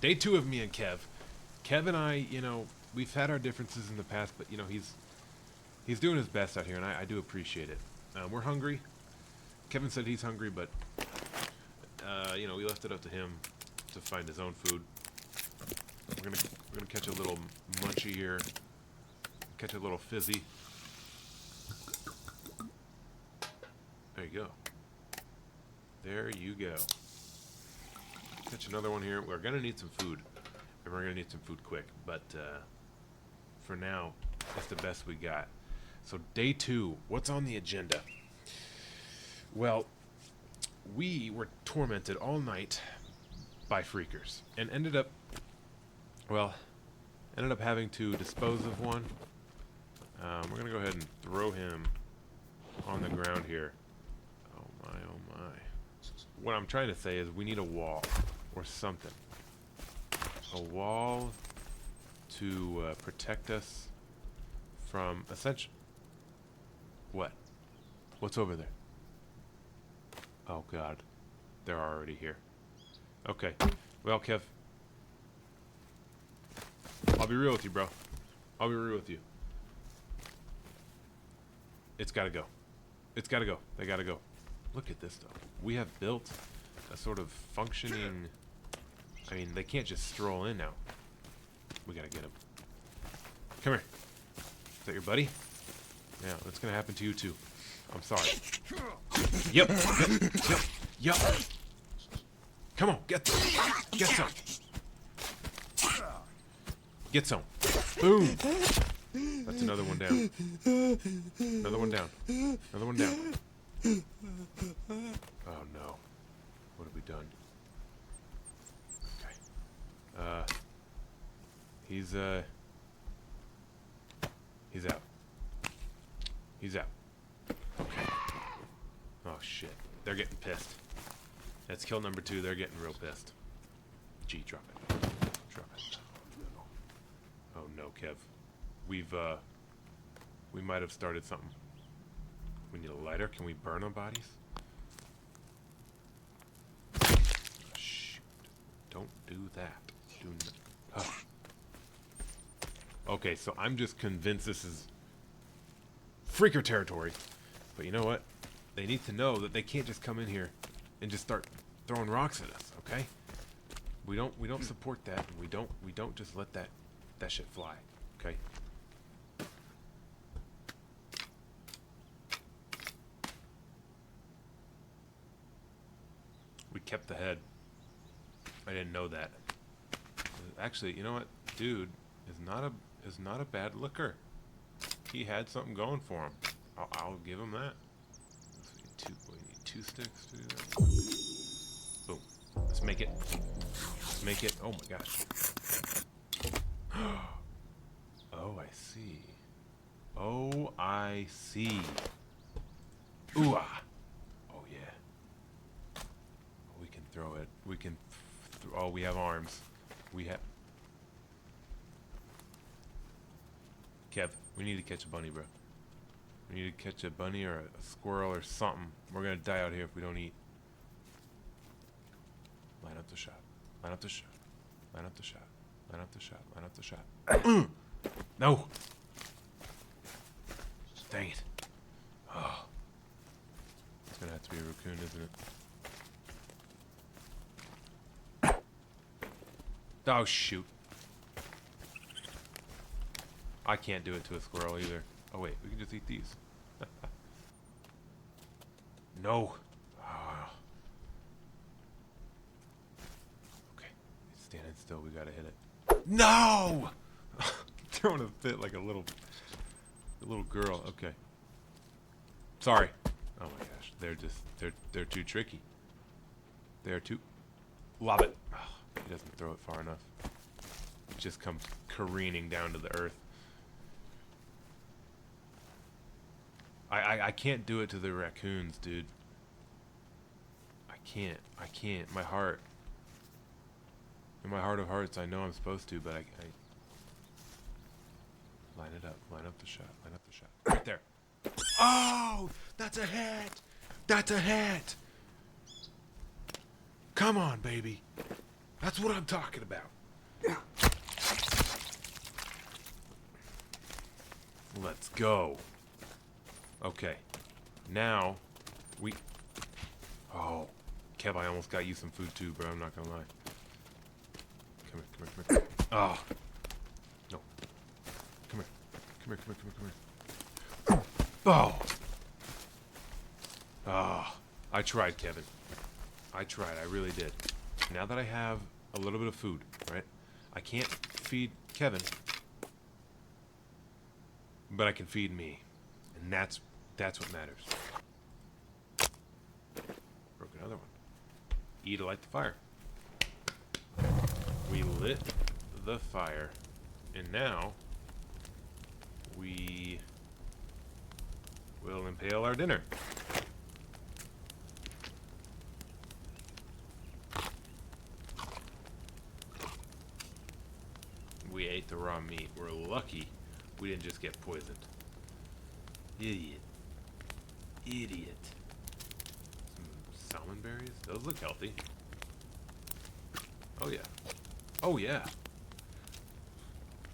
Day 2 of me and Kev. Kev and I, we've had our differences in the past, but he's doing his best out here, and I do appreciate it. We're hungry. Kevin said he's hungry, but we left it up to him to find his own food. We're gonna catch a little munchy here, catch a little fizzy. There you go. There you go. Catch another one here. We're gonna need some food, and we're gonna need some food quick. But for now, that's the best we got. So day 2, what's on the agenda? Well, we were tormented all night by freakers, and ended up having to dispose of one. We're gonna go ahead and throw him on the ground here. Oh my, oh my. What I'm trying to say is we need a wall or something. A wall to protect us from essential. What? What's over there? Oh God, they're already here. Okay, well, Kev, I'll be real with you, bro. I'll be real with you. It's gotta go. It's gotta go. They gotta go. Look at this stuff. We have built a sort of functioning. I mean, they can't just stroll in now. We gotta get them. Come here. Is that your buddy? Yeah, that's gonna happen to you too. I'm sorry. Yep. Yep. Come on, get some. Get some. Get some. Boom. That's another one down. Another one down. Another one down. Oh no. What have we done? Okay. He's out. He's out. Okay. Oh shit. They're getting pissed. That's kill number 2. They're getting real pissed. Gee, drop it. Drop it. Oh no, Kev. We might have started something. We need a lighter. Can we burn our bodies? Oh, shoot. Don't do that. Do not. Oh. Okay, so I'm just convinced this is freaker territory. But you know what? They need to know that they can't just come in here and just start throwing rocks at us, okay? We don't support that. We don't just let that shit fly, okay? We kept the head. I didn't know that. Actually, you know what? Dude is not a bad looker. He had something going for him. I'll give him that. We need 2 sticks to do that. Boom. Let's make it. Let's make it. Oh my gosh. Oh, I see. Oh, I see. Ooh ah. Oh yeah. We can throw it. We can. Oh, we have arms. We have. Kev, we need to catch a bunny, bro. We need to catch a bunny or a squirrel or something. We're gonna die out here if we don't eat. Line up the shot. Line up the shot. Line up the shot. Line up the shot. Line up the shot. No! Dang it. Oh. It's gonna have to be a raccoon, isn't it? Oh, shoot. I can't do it to a squirrel either. Oh wait, we can just eat these. No. Oh. Okay, it's standing still. We gotta hit it. No. Throwing a fit like a little girl. Okay. Sorry. Oh my gosh, they're too tricky. They're too. Love it. Oh, he doesn't throw it far enough. It just comes careening down to the earth. I can't do it to the raccoons, dude. I can't. My heart. In my heart of hearts, I know I'm supposed to, but I line it up. Line up the shot. Line up the shot. Right there. Oh, that's a hit. That's a hit. Come on, baby. That's what I'm talking about. Let's go. Okay. Now, we... Oh. Kev, I almost got you some food too, bro. I'm not gonna lie. Come here, come here, come here. Oh. No. Come here. Come here, come here, come here, come here. Oh. Ah. I tried, Kevin. I tried, I really did. Now that I have a little bit of food, right? I can't feed Kevin, but I can feed me. And that's what matters. Broke another one. E to light the fire. We lit the fire, and now we will impale our dinner. We ate the raw meat. We're lucky we didn't just get poisoned. Idiot. Idiot. Some salmon berries? Those look healthy. Oh yeah. Oh yeah.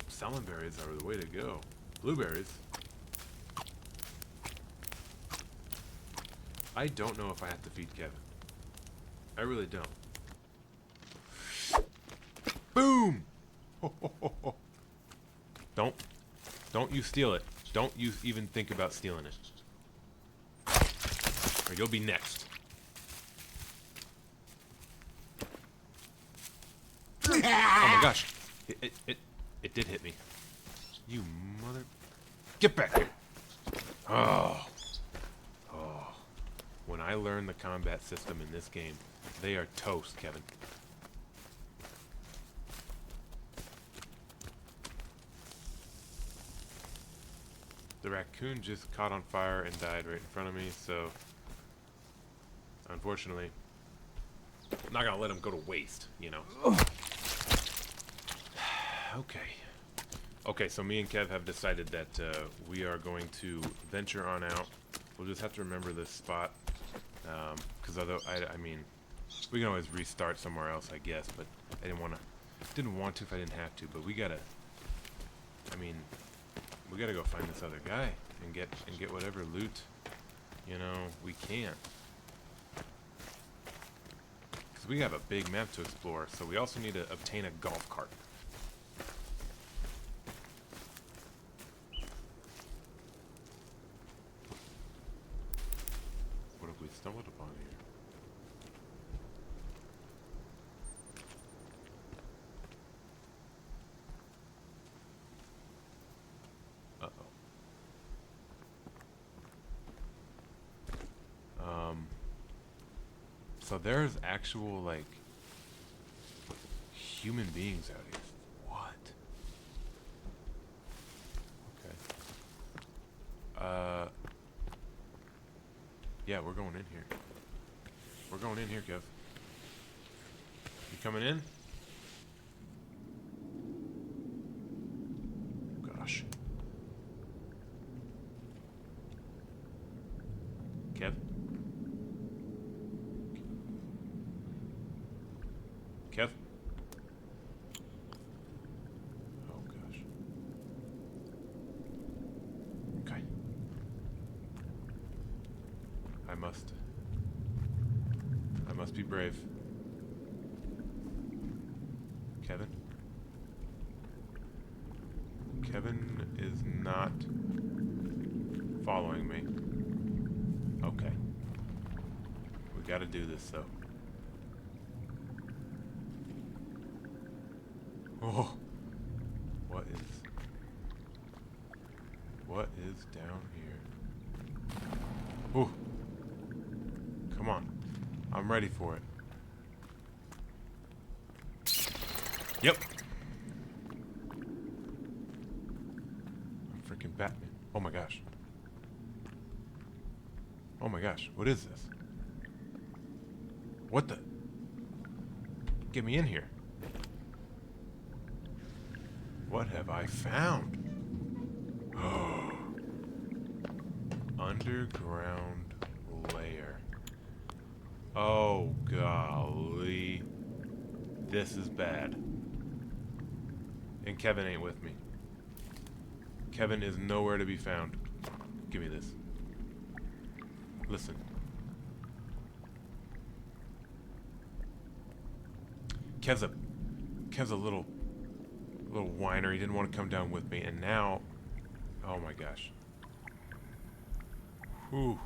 Salmon berries are the way to go. Blueberries. I don't know if I have to feed Kevin. I really don't. Boom! Don't you steal it. Don't you even think about stealing it. Or you'll be next. Oh my gosh. It did hit me. You mother... Get back here! Oh. Oh. When I learn the combat system in this game, they are toast, Kevin. The raccoon just caught on fire and died right in front of me, so unfortunately, I'm not gonna let him go to waste, you know. Okay. Okay, so me and Kev have decided that we are going to venture on out. We'll just have to remember this spot, because I mean, we can always restart somewhere else, I guess, but I didn't want to if I didn't have to, but we gotta go find this other guy and get whatever loot, you know, we can. Because we have a big map to explore, so we also need to obtain a golf cart. What have we stumbled upon here? So there's actual, like, human beings out here. What? Okay. Yeah, we're going in here. We're going in here, Kev. You coming in? Gosh. Kev? Kev? Oh gosh. Okay. I must be brave. Kevin? Kevin is not following me. Okay. We gotta do this though. Oh, what is down here? Oh, come on, I'm ready for it. Yep. I'm freaking Batman. Oh my gosh. Oh my gosh, what is this? What the? Get me in here. What have I found? Oh, underground lair. Oh, golly. This is bad. And Kevin ain't with me. Kevin is nowhere to be found. Give me this. Listen. Kev's a little whiner. He didn't want to come down with me, and now, oh my gosh. Whew.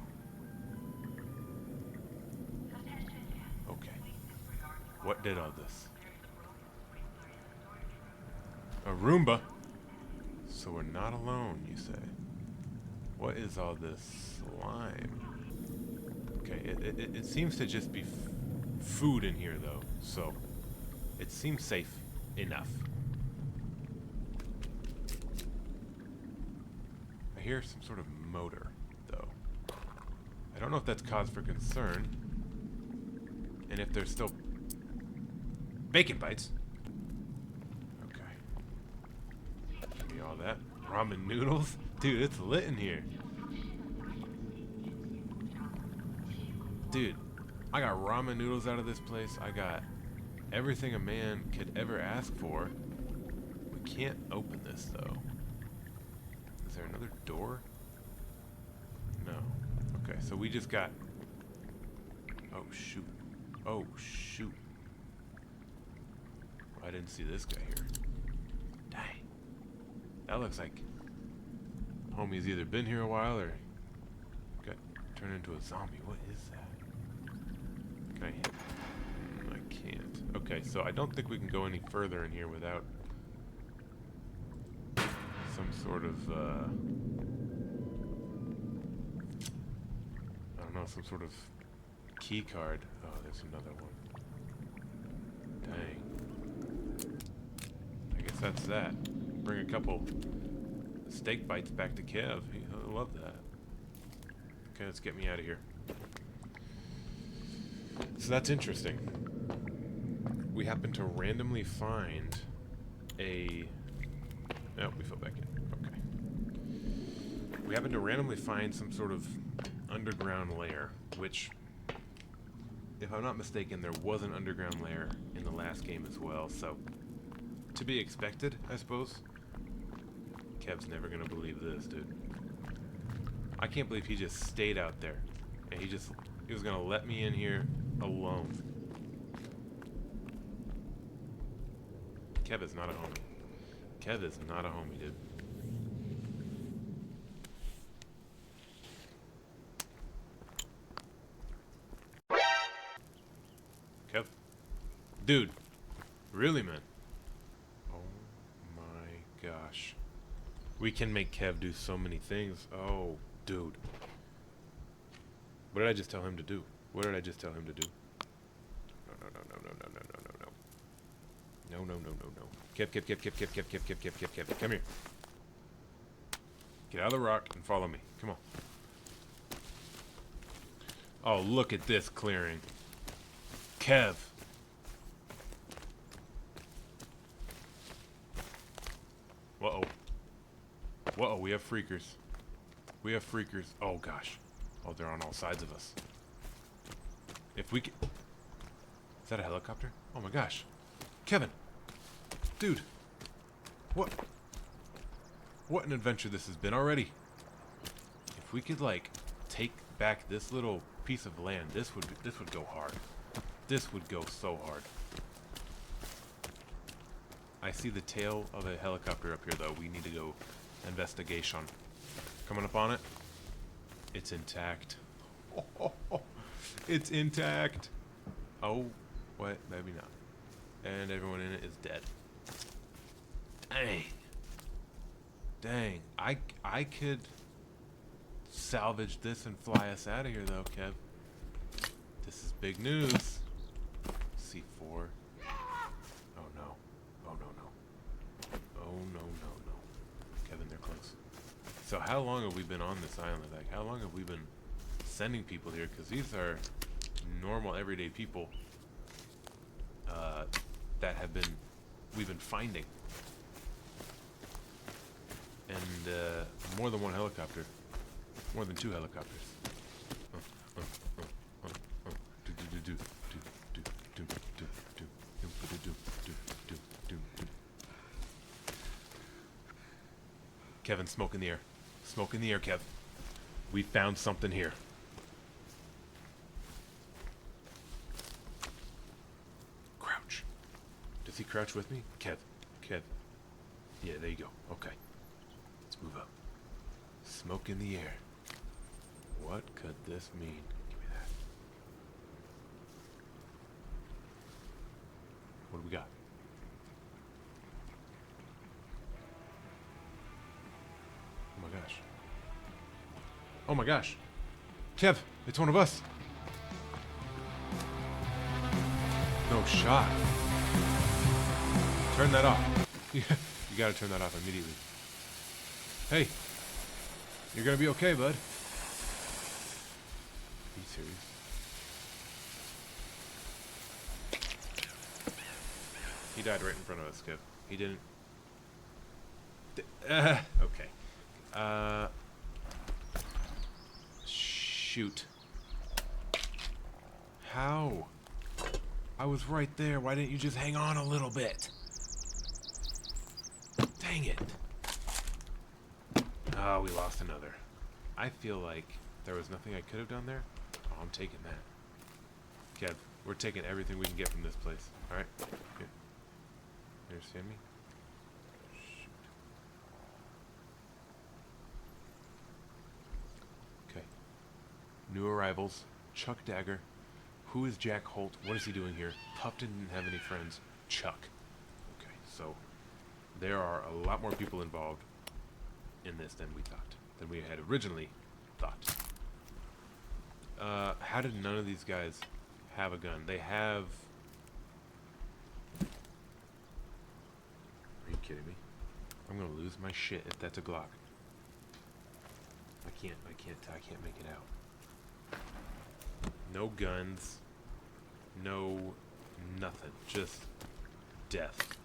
Okay. What did all this? A Roomba? So we're not alone, you say? What is all this slime? Okay, it seems to just be food in here, though, so it seems safe enough. I hear some sort of motor, though. I don't know if that's cause for concern. And if there's still bacon bites. Okay. Give me all that. Ramen noodles? Dude, it's lit in here. Dude, I got ramen noodles out of this place. I got everything a man could ever ask for. We can't open this, though. Is there another door? No. Okay, so we just got... Oh, shoot. Oh, shoot. Well, I didn't see this guy here. Dang. That looks like homie's either been here a while or got turned into a zombie. What is that? Can I hit? I can't. Okay, so I don't think we can go any further in here without some sort of, I don't know, some sort of key card. Oh, there's another one. Dang. I guess that's that. Bring a couple steak bites back to Kev. He'll love that. Okay, let's get me out of here. So that's interesting. We happen to randomly find a... Oh, we fell back in. Okay. We happen to randomly find some sort of underground lair, which, if I'm not mistaken, there was an underground lair in the last game as well, so to be expected, I suppose. Kev's never gonna believe this, dude. I can't believe he just stayed out there, and he was gonna let me in here alone. Kev is not a homie. Kev is not a homie, dude. Kev? Dude. Really, man? Oh my gosh. We can make Kev do so many things. Oh, dude. What did I just tell him to do? What did I just tell him to do? No, no, no, no, no, no, no, no, no, no. No, no, no, no, no. Kev. Come here. Get out of the rock and follow me. Come on. Oh, look at this clearing. Kev. Uh-oh. Uh-oh, we have freakers. We have freakers. Oh, gosh. Oh, they're on all sides of us. If we could... Is that a helicopter? Oh, my gosh. Kevin. Dude. What? What an adventure this has been already. If we could, like, take back this little piece of land, this would go hard. This would go so hard. I see the tail of a helicopter up here, though. We need to go investigation. Coming up on it. It's intact. Oh, it's intact. Oh, what? Maybe not. And everyone in it is dead. Dang. Dang. I could salvage this and fly us out of here, though, Kev. This is big news. C4. Oh, no. Oh, no, no. Oh, no, no, no. Kevin, they're close. So how long have we been on this island? Like, how long have we been sending people here? Because these are normal, everyday people that we've been finding. And more than one helicopter. More than 2 helicopters. Kevin, smoke in the air. Smoke in the air, Kev. We found something here. Crouch. Does he crouch with me? Kev. Kev. Yeah, there you go. Okay. Let's move up. Smoke in the air. What could this mean? Give me that. What do we got? Oh my gosh. Oh my gosh. Kev, it's one of us. No shot. Turn that off. You gotta turn that off immediately. Hey. You're gonna be okay, bud. Be serious. He died right in front of us, Kev. He didn't. Okay. Shoot. How? I was right there. Why didn't you just hang on a little bit? Dang it. Oh, we lost another. I feel like there was nothing I could have done there. Oh, I'm taking that. Kev, we're taking everything we can get from this place. Alright? Here. You understand me? Shoot. Okay. New arrivals. Chuck Dagger. Who is Jack Holt? What is he doing here? Tufton didn't have any friends. Chuck. Okay, so there are a lot more people involved in this than we thought. Than we had originally thought. How did none of these guys have a gun? They have... Are you kidding me? I'm gonna lose my shit if that's a Glock. I can't make it out. No guns. No nothing. Just death.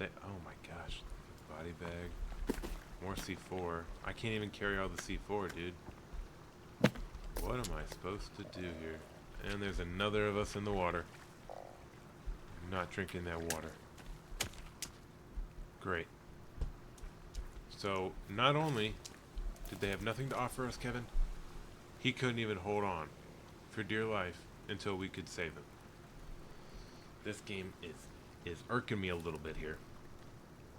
Oh my gosh. Body bag. More C4. I can't even carry all the C4, dude. What am I supposed to do here? And there's another of us in the water. I'm not drinking that water. Great. So, not only did they have nothing to offer us, Kevin, he couldn't even hold on for dear life until we could save him. This game is irking me a little bit here.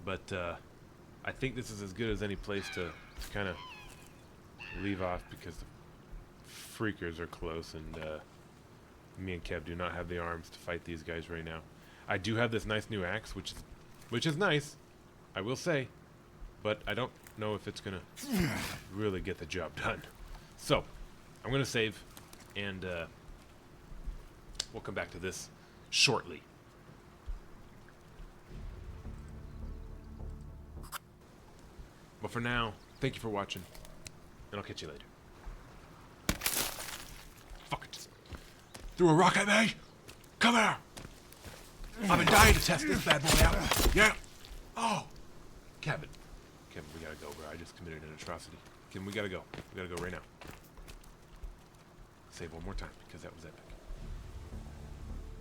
But, I think this is as good as any place to kind of leave off because the freakers are close and me and Kev do not have the arms to fight these guys right now. I do have this nice new axe, which is nice, I will say, but I don't know if it's gonna really get the job done. So, I'm gonna save, and we'll come back to this shortly. But for now, thank you for watching, and I'll catch you later. Fuck it. Threw a rock at me? Come here! I've been dying to test this bad boy out. Yeah! Oh! Kevin, we gotta go, bro. I just committed an atrocity. Kevin, we gotta go. We gotta go right now. Save one more time, because that was epic.